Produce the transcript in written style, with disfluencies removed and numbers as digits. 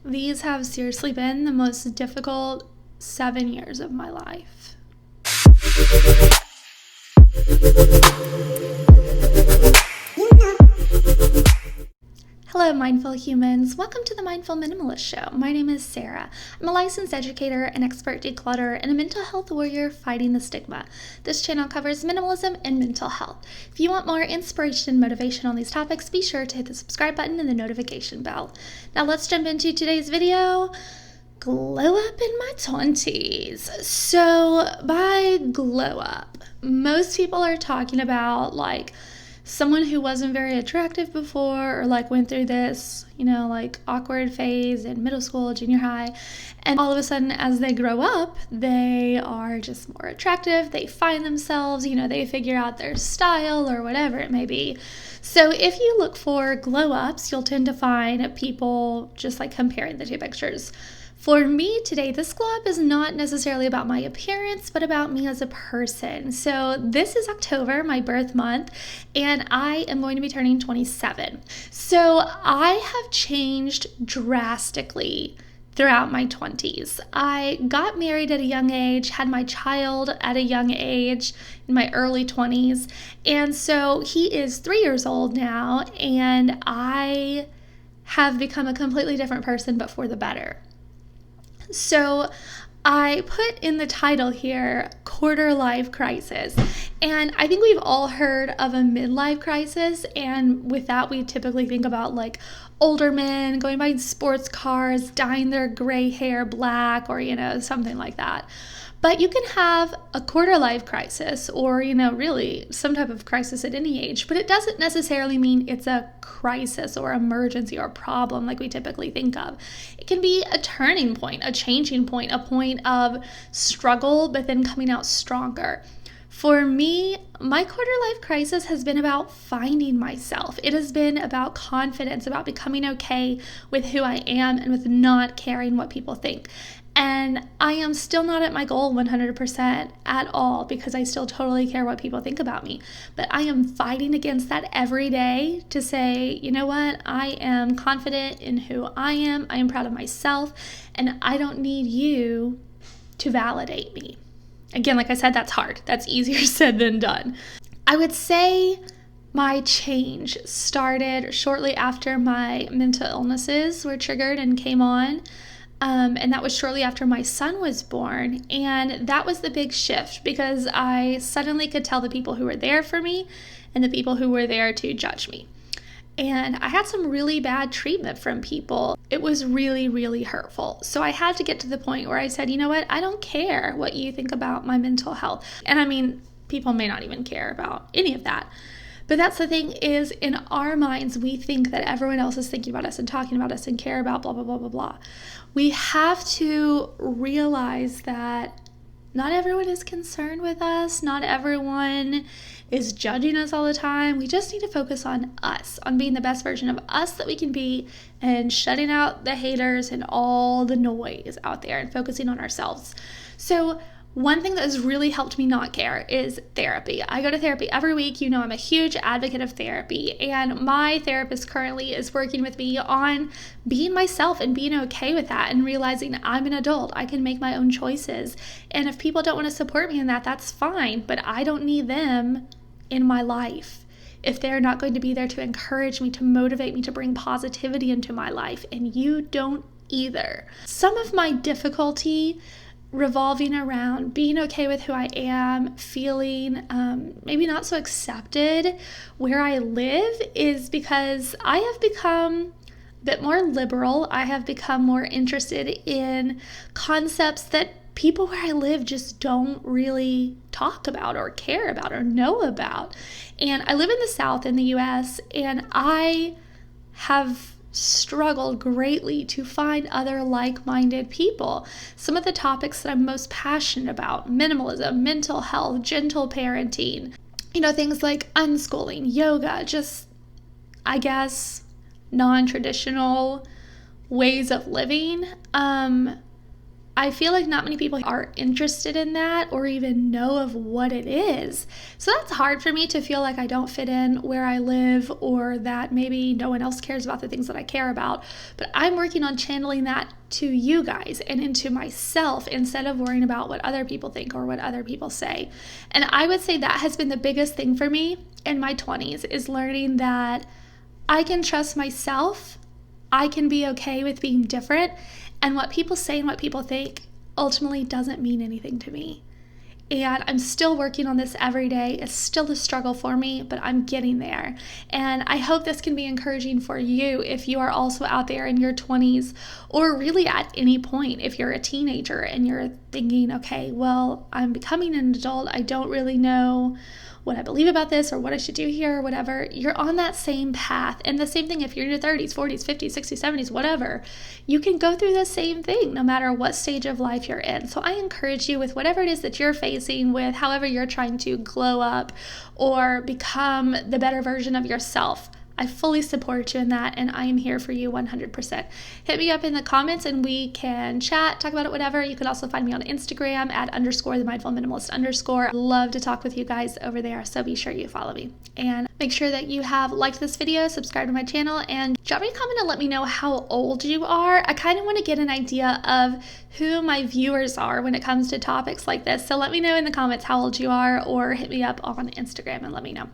These have seriously been the most difficult 7 years of my life. Hello, mindful humans. Welcome to the Mindful Minimalist Show. My name is Sarah. I'm a licensed educator, an expert declutter, and a mental health warrior fighting the stigma. This channel covers minimalism and mental health. If you want more inspiration and motivation on these topics, be sure to hit the subscribe button and the notification bell. Now let's jump into today's video. Glow up in my 20s. So by glow up, most people are talking about like someone who wasn't very attractive before, or like went through this, like awkward phase in middle school, junior high, and all of a sudden as they grow up, they are just more attractive, they find themselves, they figure out their style or whatever it may be. So if you look for glow ups, you'll tend to find people just like comparing the two pictures. For me today, this glow up is not necessarily about my appearance, but about me as a person. So this is October, my birth month, and I am going to be turning 27. So I have changed drastically throughout my 20s. I got married at a young age, had my child at a young age in my early 20s, and so he is 3 years old now, and I have become a completely different person, but for the better. So I put in the title here, quarter life crisis. And I think we've all heard of a midlife crisis. And with that, we typically think about like older men going by sports cars, dyeing their gray hair black, or, something like that. But you can have a quarter life crisis or, really some type of crisis at any age, but it doesn't necessarily mean it's a crisis or emergency or problem like we typically think of. It can be a turning point, a changing point, a point of struggle, but then coming out stronger. For me, my quarter life crisis has been about finding myself. It has been about confidence, about becoming okay with who I am and with not caring what people think. And I am still not at my goal 100% at all because I still totally care what people think about me. But I am fighting against that every day to say, you know what? I am confident in who I am proud of myself, and I don't need you to validate me. Again, like I said, that's hard. That's easier said than done. I would say my change started shortly after my mental illnesses were triggered and came on. And that was shortly after my son was born. And that was the big shift because I suddenly could tell the people who were there for me and the people who were there to judge me. And I had some really bad treatment from people. It was really, really hurtful. So I had to get to the point where I said, you know what? I don't care what you think about my mental health. And I mean, people may not even care about any of that. But that's the thing is, in our minds, we think that everyone else is thinking about us and talking about us and care about blah, blah, blah, blah, blah. We have to realize that not everyone is concerned with us. Not everyone is judging us all the time. We just need to focus on us, on being the best version of us that we can be and shutting out the haters and all the noise out there and focusing on ourselves. So one thing that has really helped me not care is therapy. I go to therapy every week. I'm a huge advocate of therapy, and my therapist currently is working with me on being myself and being okay with that and realizing I'm an adult. I can make my own choices. And if people don't want to support me in that, that's fine, but I don't need them in my life if they're not going to be there to encourage me, to motivate me, to bring positivity into my life, and you don't either. Some of my difficulty revolving around being okay with who I am, feeling maybe not so accepted where I live is because I have become a bit more liberal. I have become more interested in concepts that people where I live just don't really talk about or care about or know about. And I live in the South in the US, and I have struggled greatly to find other like-minded people. Some of the topics that I'm most passionate about: minimalism, mental health, gentle parenting, things like unschooling, yoga, just, I guess, non-traditional ways of living. I feel like not many people are interested in that or even know of what it is. So that's hard for me to feel like I don't fit in where I live, or that maybe no one else cares about the things that I care about. But I'm working on channeling that to you guys and into myself instead of worrying about what other people think or what other people say. And I would say that has been the biggest thing for me in my 20s, is learning that I can trust myself. I can be okay with being different, and what people say and what people think ultimately doesn't mean anything to me. And I'm still working on this every day. It's still a struggle for me, but I'm getting there. And I hope this can be encouraging for you if you are also out there in your 20s, or really at any point if you're a teenager and you're thinking, okay, well, I'm becoming an adult. I don't really know what I believe about this or what I should do here or whatever. You're on that same path. And the same thing if you're in your 30s, 40s, 50s, 60s, 70s, whatever. You can go through the same thing no matter what stage of life you're in. So I encourage you, with whatever it is that you're facing, with however you're trying to glow up or become the better version of yourself, I fully support you in that, and I am here for you 100%. Hit me up in the comments and we can chat, talk about it, whatever. You can also find me on Instagram at _the_mindful_minimalist_. Love to talk with you guys over there, so be sure you follow me. And make sure that you have liked this video, subscribe to my channel, and drop me a comment and let me know how old you are. I kind of want to get an idea of who my viewers are when it comes to topics like this. So let me know in the comments how old you are, or hit me up on Instagram and let me know.